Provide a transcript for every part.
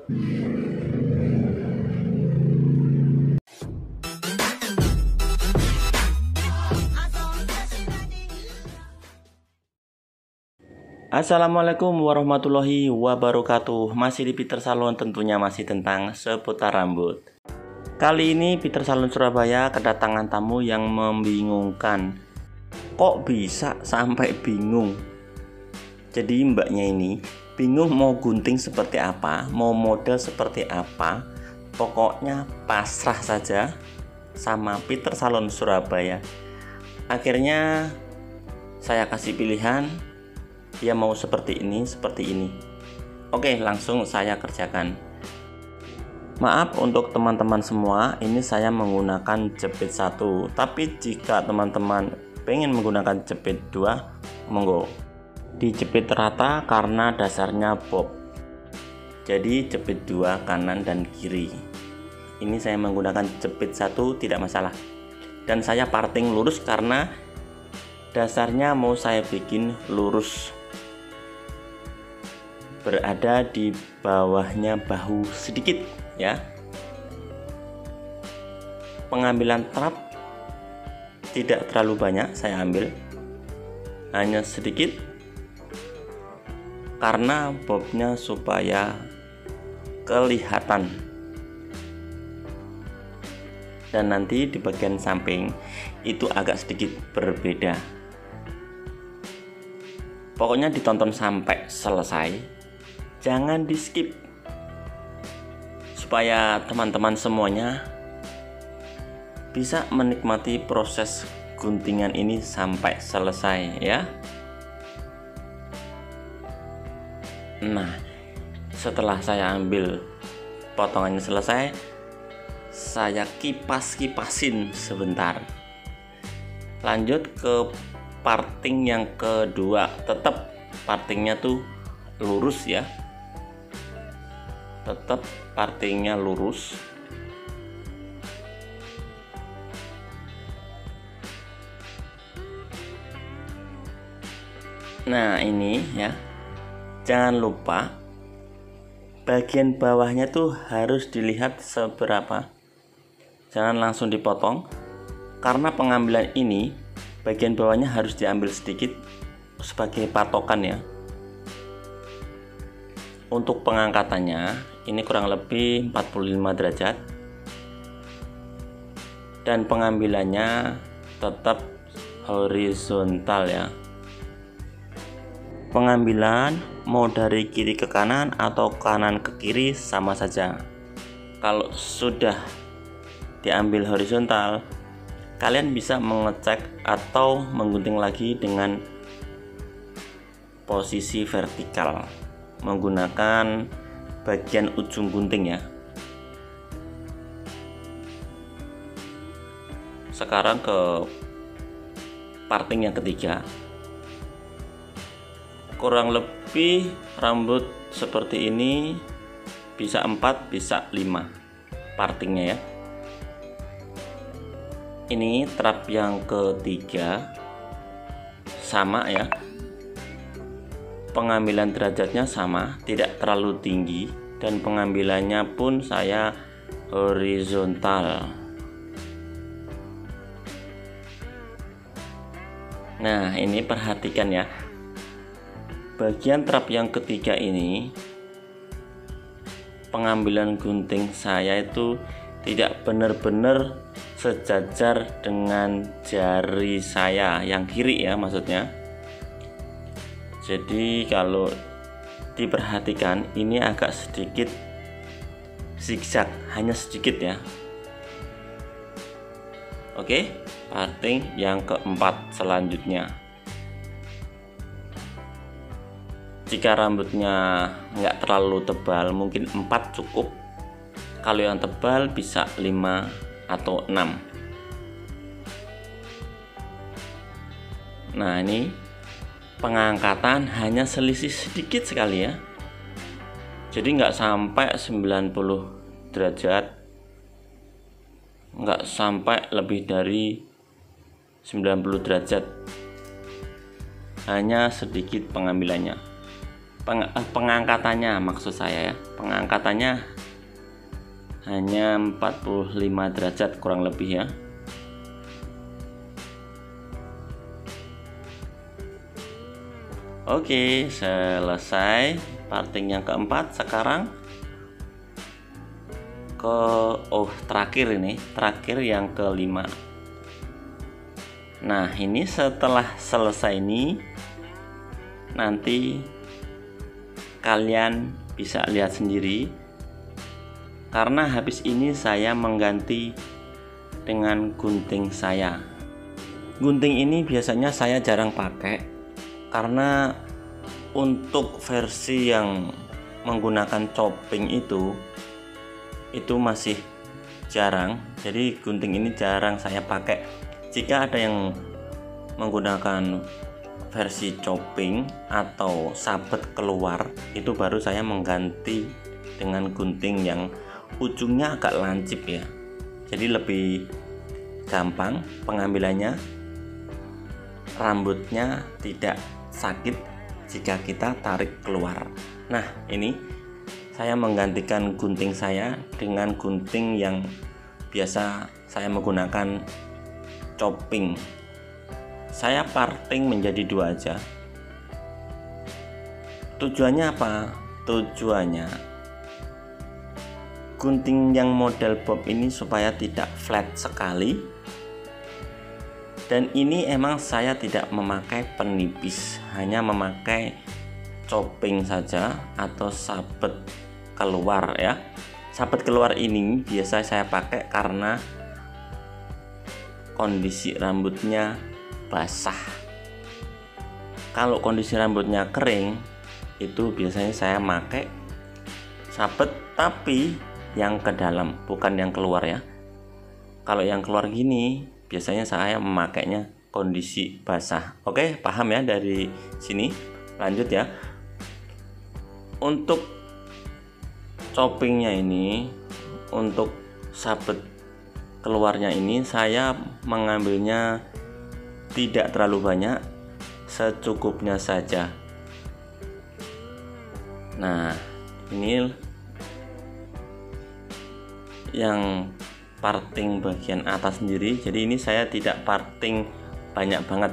Assalamualaikum warahmatullahi wabarakatuh. Masih di Peter Salon, tentunya masih tentang seputar rambut. Kali ini Peter Salon Surabaya kedatangan tamu yang membingungkan. Kok bisa sampai bingung? Jadi mbaknya ini bingung mau gunting seperti apa, mau model seperti apa. Pokoknya pasrah saja sama Peter Salon Surabaya. Akhirnya saya kasih pilihan, dia mau seperti ini, seperti ini. Oke, langsung saya kerjakan. Maaf untuk teman-teman semua, ini saya menggunakan jepit 1. Tapi jika teman-teman pengen menggunakan jepit 2, monggo. Dijepit rata karena dasarnya bob. Jadi jepit 2 kanan dan kiri. Ini saya menggunakan jepit 1, tidak masalah. Dan saya parting lurus karena dasarnya mau saya bikin lurus, berada di bawahnya bahu sedikit ya. Pengambilan trap tidak terlalu banyak, saya ambil hanya sedikit karena bobnya supaya kelihatan. Dan nanti di bagian samping itu agak sedikit berbeda. Pokoknya ditonton sampai selesai, jangan di skip, supaya teman-teman semuanya bisa menikmati proses guntingan ini sampai selesai ya. Nah, setelah saya ambil potongannya selesai, saya kipas-kipasin sebentar. Lanjut ke parting yang kedua. Tetap partingnya tuh lurus ya, tetap partingnya lurus. Nah ini ya, jangan lupa bagian bawahnya tuh harus dilihat seberapa, jangan langsung dipotong, karena pengambilan ini bagian bawahnya harus diambil sedikit sebagai patokan ya. Untuk pengangkatannya ini kurang lebih 45 derajat, dan pengambilannya tetap horizontal ya. Pengambilan mau dari kiri ke kanan atau kanan ke kiri sama saja. Kalau sudah diambil horizontal, kalian bisa mengecek atau menggunting lagi dengan posisi vertikal menggunakan bagian ujung gunting ya. Sekarang ke parting yang ketiga. Kurang lebih rambut seperti ini bisa 4 bisa 5 partingnya ya. Ini trap yang ketiga sama ya. Pengambilan derajatnya sama, tidak terlalu tinggi, dan pengambilannya pun saya horizontal. Nah ini perhatikan ya, bagian trap yang ketiga ini pengambilan gunting saya itu tidak benar-benar sejajar dengan jari saya yang kiri ya, maksudnya. Jadi kalau diperhatikan ini agak sedikit zigzag, hanya sedikit ya. Oke, parting yang keempat selanjutnya. Jika rambutnya nggak terlalu tebal, mungkin 4 cukup. Kalau yang tebal bisa 5 atau 6. Nah ini pengangkatan hanya selisih sedikit sekali ya, jadi nggak sampai 90 derajat, nggak sampai lebih dari 90 derajat, hanya sedikit pengambilannya. pengangkatannya, maksud saya ya, pengangkatannya hanya 45 derajat kurang lebih ya. Oke, selesai parting yang keempat. Sekarang ke terakhir yang kelima. Nah, ini setelah selesai ini, nanti kalian bisa lihat sendiri, karena habis ini saya mengganti dengan gunting saya. Gunting ini biasanya saya jarang pakai, karena untuk versi yang menggunakan coping itu masih jarang. Jadi gunting ini jarang saya pakai. Jika ada yang menggunakan versi coping atau sabet keluar, itu baru saya mengganti dengan gunting yang ujungnya agak lancip ya. Jadi lebih gampang pengambilannya, rambutnya tidak sakit jika kita tarik keluar. Nah, ini saya menggantikan gunting saya dengan gunting yang biasa saya menggunakan coping. Saya parting menjadi 2 aja. Tujuannya apa? Tujuannya gunting yang model bob ini supaya tidak flat sekali. Dan ini emang saya tidak memakai penipis, hanya memakai coping saja atau sabet keluar ya. Sabet keluar ini biasa saya pakai karena kondisi rambutnya basah. Kalau kondisi rambutnya kering, itu biasanya saya pakai sabet tapi yang ke dalam, bukan yang keluar ya. Kalau yang keluar gini, biasanya saya memakainya kondisi basah. Oke, paham ya dari sini? Lanjut ya. Untuk copingnya ini, untuk sabet keluarnya ini saya mengambilnya tidak terlalu banyak, secukupnya saja. Nah, ini yang parting bagian atas sendiri. Jadi ini saya tidak parting banyak banget.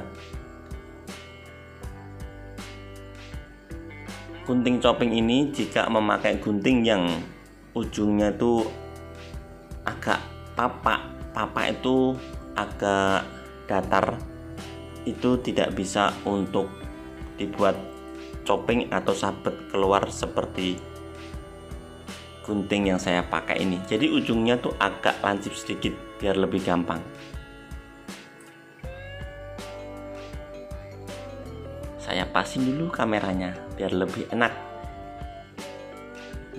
Gunting coping ini jika memakai gunting yang ujungnya itu agak papa itu agak datar, itu tidak bisa untuk dibuat coping atau sabet keluar seperti gunting yang saya pakai ini. Jadi ujungnya tuh agak lancip sedikit biar lebih gampang. Saya pasin dulu kameranya biar lebih enak.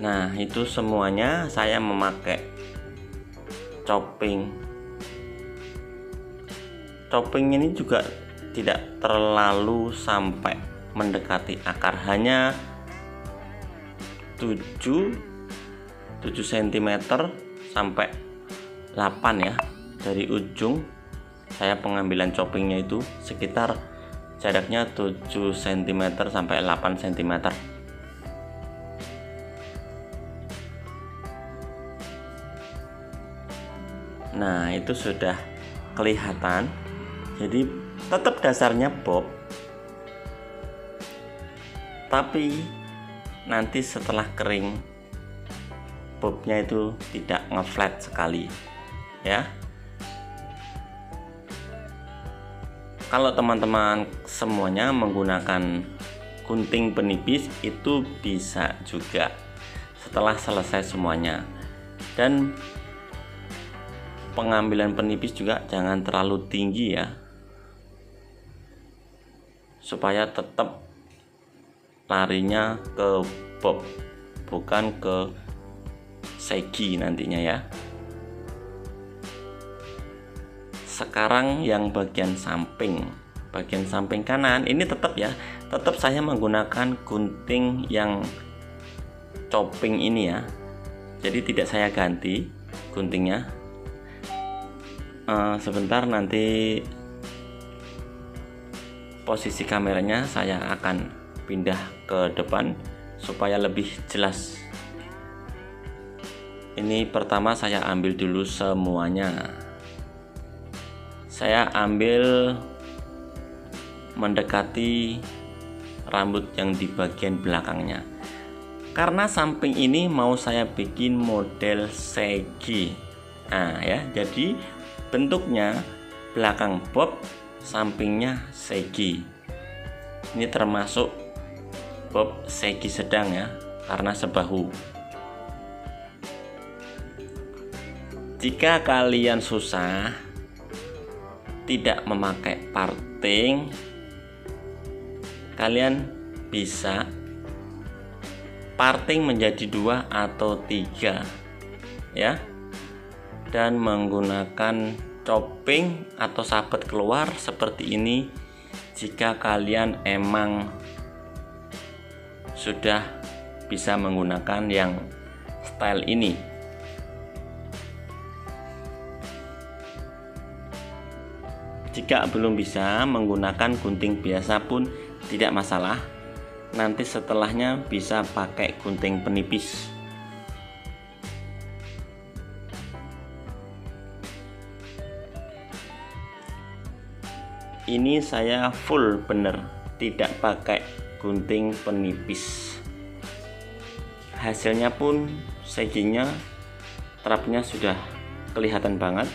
Nah, itu semuanya saya memakai coping. Coping ini juga tidak terlalu sampai mendekati akar, hanya 7 cm sampai 8 ya. Dari ujung saya pengambilan copingnya itu sekitar jaraknya 7 cm sampai 8 cm. Nah, itu sudah kelihatan. Jadi tetap dasarnya bob, tapi nanti setelah kering bobnya itu tidak ngeflat sekali ya. Kalau teman-teman semuanya menggunakan gunting penipis, itu bisa juga setelah selesai semuanya. Dan pengambilan penipis juga jangan terlalu tinggi ya, supaya tetap larinya ke bob, bukan ke segi nantinya ya. Sekarang yang bagian samping kanan ini tetap saya menggunakan gunting yang coping ini ya. Jadi tidak saya ganti guntingnya. Sebentar, nanti posisi kameranya saya akan pindah ke depan supaya lebih jelas. Ini pertama saya ambil dulu semuanya. Saya ambil mendekati rambut yang di bagian belakangnya. Karena samping ini mau saya bikin model segi. Nah ya, jadi bentuknya belakang bob, sampingnya segi. Ini termasuk bob segi sedang ya, karena sebahu. Jika kalian susah tidak memakai parting, kalian bisa parting menjadi 2 atau 3 ya, dan menggunakan coping atau sabet keluar seperti ini jika kalian emang sudah bisa menggunakan yang style ini. Jika belum bisa menggunakan gunting biasa pun tidak masalah. Nanti setelahnya bisa pakai gunting penipis. Ini saya full bener, tidak pakai gunting penipis. Hasilnya pun seginya, trapnya sudah kelihatan banget.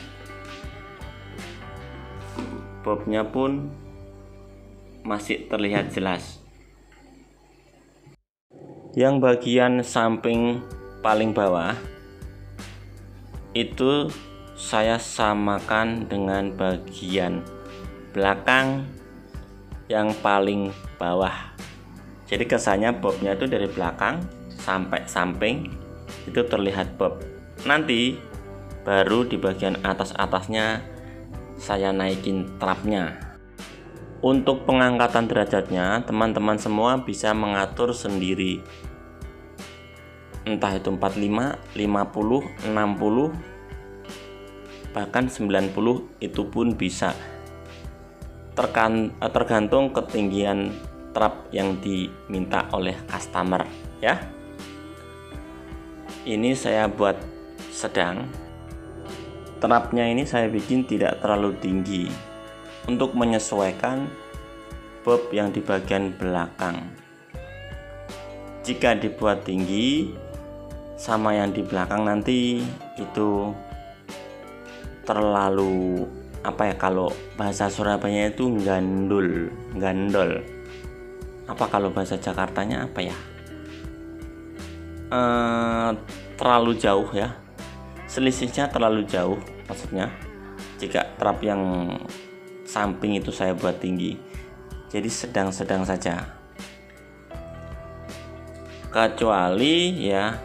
Bobnya pun masih terlihat jelas. Yang bagian samping paling bawah itu saya samakan dengan bagian belakang yang paling bawah. Jadi kesannya bobnya itu dari belakang sampai samping itu terlihat bob. Nanti baru di bagian atas-atasnya saya naikin trapnya. Untuk pengangkatan derajatnya teman-teman semua bisa mengatur sendiri, entah itu 45, 50, 60, bahkan 90 itu pun bisa, tergantung ketinggian trap yang diminta oleh customer ya. Ini saya buat sedang. Trapnya ini saya bikin tidak terlalu tinggi untuk menyesuaikan bob yang di bagian belakang. Jika dibuat tinggi sama yang di belakang nanti itu terlalu kalau bahasa Surabaya itu gandol. Apa kalau bahasa Jakartanya apa ya? Terlalu jauh ya. Selisihnya terlalu jauh maksudnya. Jika trap yang samping itu saya buat tinggi, jadi sedang-sedang saja. Kecuali ya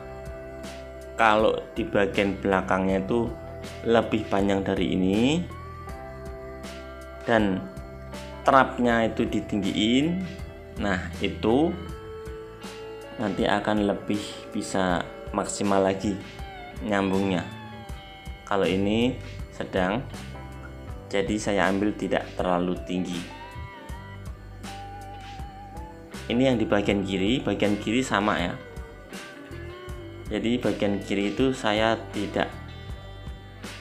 kalau di bagian belakangnya itu lebih panjang dari ini dan trapnya itu ditinggiin, nah itu nanti akan lebih bisa maksimal lagi nyambungnya. Kalau ini sedang, jadi saya ambil tidak terlalu tinggi. Ini yang di bagian kiri sama ya. Jadi bagian kiri itu saya tidak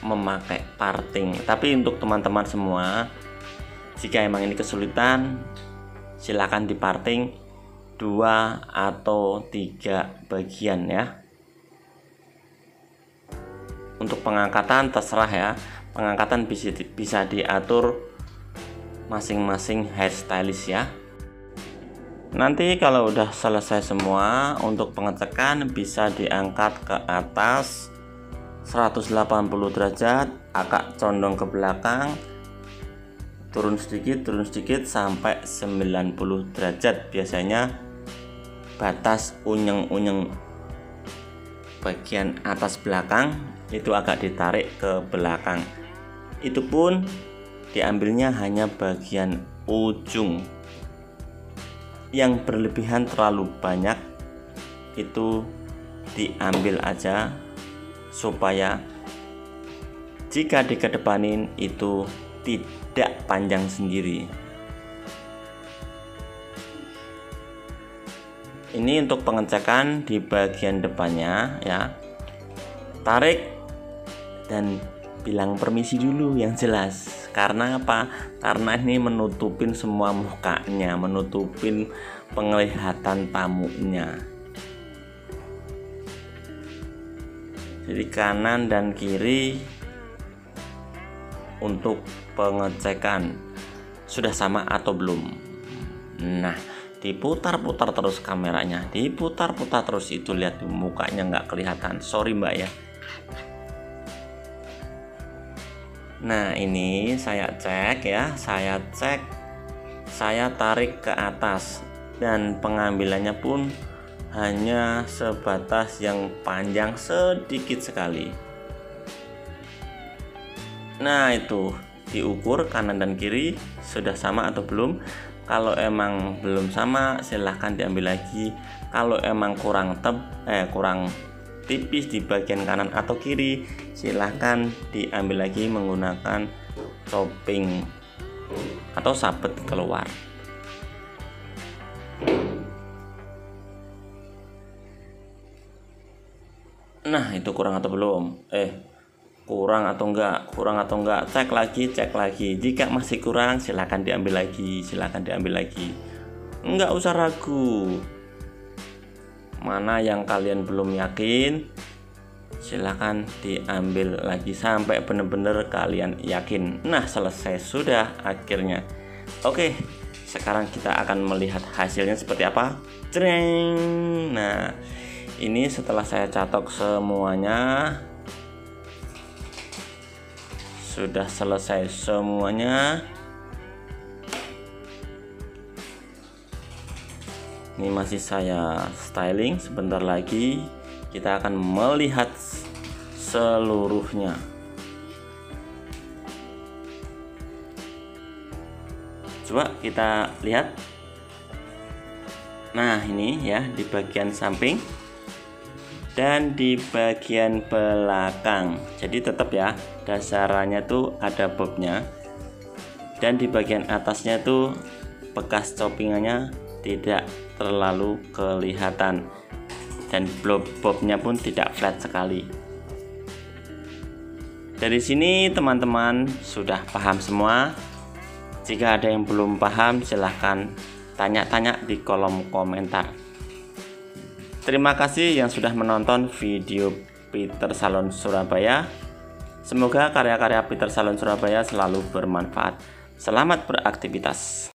memakai parting. Tapi untuk teman-teman semua, jika emang ini kesulitan, silakan diparting 2 atau 3 bagian ya. Untuk pengangkatan terserah ya. Pengangkatan bisa diatur masing-masing hairstylist ya. Nanti kalau udah selesai semua, untuk pengecekan bisa diangkat ke atas 180 derajat, agak condong ke belakang, turun sedikit sampai 90 derajat. Biasanya batas unyeng-unyeng bagian atas belakang itu agak ditarik ke belakang. Itu pun diambilnya hanya bagian ujung. Yang berlebihan terlalu banyak itu diambil aja, supaya jika dikedepanin itu tidak panjang sendiri. Ini untuk pengecekan di bagian depannya ya. Tarik dan bilang permisi dulu yang jelas. Karena apa? Karena ini menutupin semua mukanya, menutupin penglihatan tamunya. Jadi kanan dan kiri untuk pengecekan sudah sama atau belum. Nah, diputar-putar terus kameranya, diputar-putar terus, itu lihat mukanya nggak kelihatan, sorry mbak ya. Nah ini saya cek ya, saya tarik ke atas dan pengambilannya pun hanya sebatas yang panjang sedikit sekali. Nah itu diukur kanan dan kiri sudah sama atau belum. Kalau emang belum sama silahkan diambil lagi. Kalau emang kurang tipis di bagian kanan atau kiri silahkan diambil lagi menggunakan coping atau sabet keluar. Nah itu kurang atau belum? Kurang atau enggak, cek lagi. Jika masih kurang silahkan diambil lagi, enggak usah ragu. Mana yang kalian belum yakin silahkan diambil lagi sampai benar-benar kalian yakin. Nah selesai sudah akhirnya. Oke, sekarang kita akan melihat hasilnya seperti apa. Cering. Nah ini setelah saya catok semuanya, sudah selesai semuanya. Ini masih saya styling, sebentar lagi kita akan melihat seluruhnya. Coba kita lihat. Nah ini ya di bagian samping dan di bagian belakang. Jadi tetap ya dasarannya tuh ada bobnya, dan di bagian atasnya tuh bekas copingannya tidak terlalu kelihatan, dan bobnya pun tidak flat sekali. Dari sini teman-teman sudah paham semua. Jika ada yang belum paham silahkan tanya-tanya di kolom komentar. Terima kasih yang sudah menonton video Peter Salon Surabaya. Semoga karya-karya Peter Salon Surabaya selalu bermanfaat. Selamat beraktivitas.